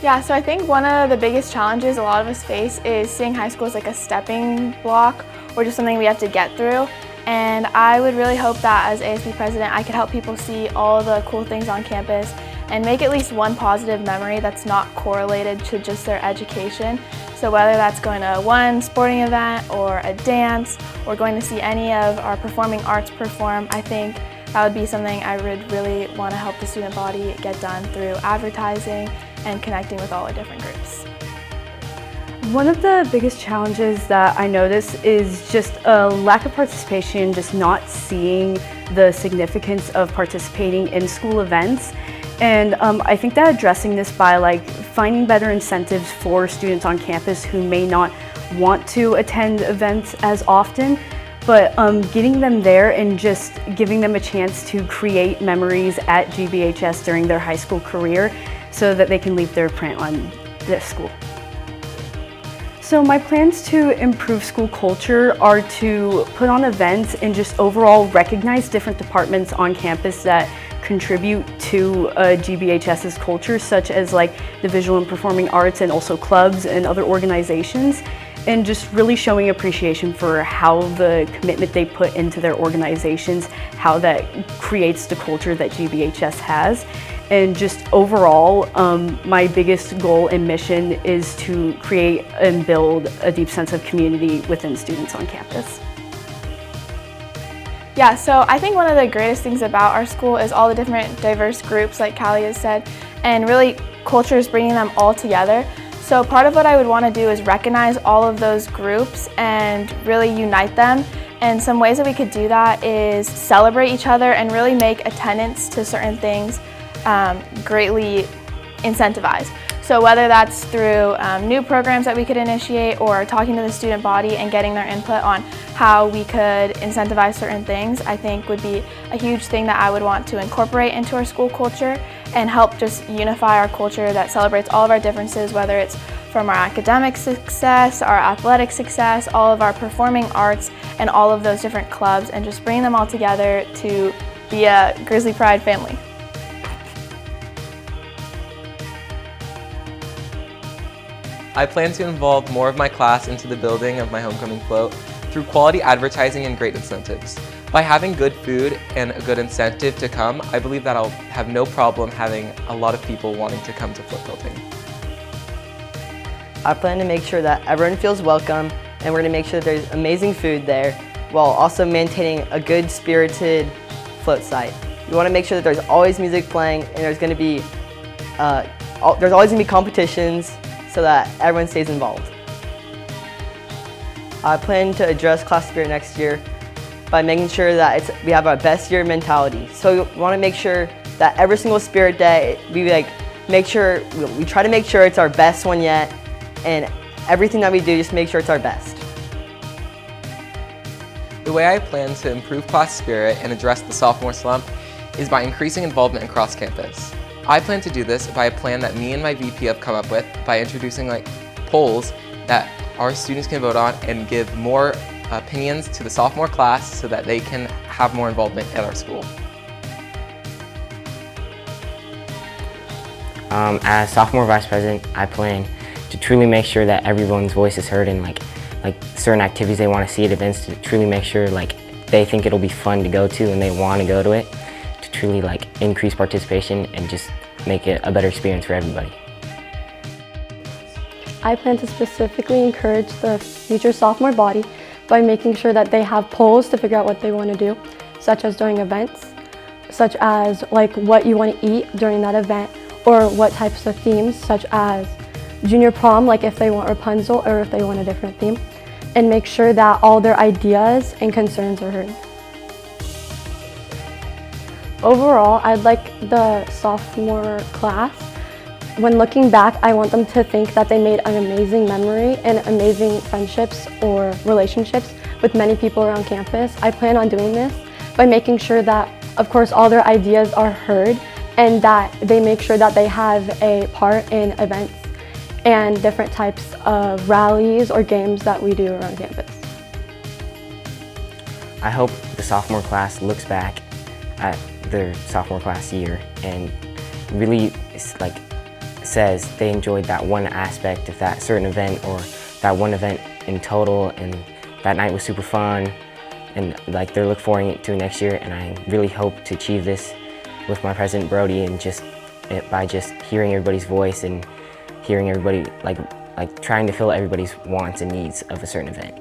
Yeah, so I think one of the biggest challenges a lot of us face is seeing high school as like a stepping block or just something we have to get through. And I would really hope that as ASB president, I could help people see all the cool things on campus and make at least one positive memory that's not correlated to just their education. So whether that's going to one sporting event or a dance or going to see any of our performing arts perform, I think that would be something I would really want to help the student body get done through advertising and connecting with all the different groups. One of the biggest challenges that I notice is just a lack of participation, just not seeing the significance of participating in school events. And I think that addressing this by finding better incentives for students on campus who may not want to attend events as often, but getting them there and just giving them a chance to create memories at GBHS during their high school career so that they can leave their print on their school. So my plans to improve school culture are to put on events and just overall recognize different departments on campus that contribute to GBHS's culture, such as the visual and performing arts and also clubs and other organizations, and just really showing appreciation for how the commitment they put into their organizations, how that creates the culture that GBHS has. And just overall, my biggest goal and mission is to create and build a deep sense of community within students on campus. Yeah, so I think one of the greatest things about our school is all the different diverse groups, like Callie has said, and really culture is bringing them all together. So part of what I would want to do is recognize all of those groups and really unite them. And some ways that we could do that is celebrate each other and really make attendance to certain things greatly incentivized. So whether that's through new programs that we could initiate or talking to the student body and getting their input on how we could incentivize certain things, I think would be a huge thing that I would want to incorporate into our school culture and help just unify our culture that celebrates all of our differences, whether it's from our academic success, our athletic success, all of our performing arts, and all of those different clubs, and just bring them all together to be a Grizzly Pride family. I plan to involve more of my class into the building of my homecoming float through quality advertising and great incentives. By having good food and a good incentive to come, I believe that I'll have no problem having a lot of people wanting to come to float building. I plan to make sure that everyone feels welcome, and we're going to make sure that there's amazing food there while also maintaining a good spirited float site. We want to make sure that there's always music playing and there's going to be there's always going to be competitions so that everyone stays involved. I plan to address class spirit next year by making sure that we have our best year mentality. So we want to make sure that every single spirit day we try to make sure it's our best one yet, and everything that we do, just make sure it's our best. The way I plan to improve class spirit and address the sophomore slump is by increasing involvement across campus. I plan to do this by a plan that me and my VP have come up with by introducing polls that our students can vote on and give more opinions to the sophomore class so that they can have more involvement at our school. As sophomore vice president, I plan to truly make sure that everyone's voice is heard and like certain activities they want to see at events, to truly make sure they think it'll be fun to go to and they want to go to it, to truly increase participation and just make it a better experience for everybody. I plan to specifically encourage the future sophomore body by making sure that they have polls to figure out what they want to do, such as during events, such as what you want to eat during that event, or what types of themes, such as junior prom, if they want Rapunzel or if they want a different theme, and make sure that all their ideas and concerns are heard. Overall, I'd like the sophomore class, when looking back, I want them to think that they made an amazing memory and amazing friendships or relationships with many people around campus. I plan on doing this by making sure that, of course, all their ideas are heard and that they make sure that they have a part in events and different types of rallies or games that we do around campus. I hope the sophomore class looks back at their sophomore class year and really says they enjoyed that one aspect of that certain event or that one event in total, and that night was super fun, and like they're looking forward to next year. And I really hope to achieve this with my President Brody, and by just hearing everybody's voice and hearing everybody like trying to fill everybody's wants and needs of a certain event.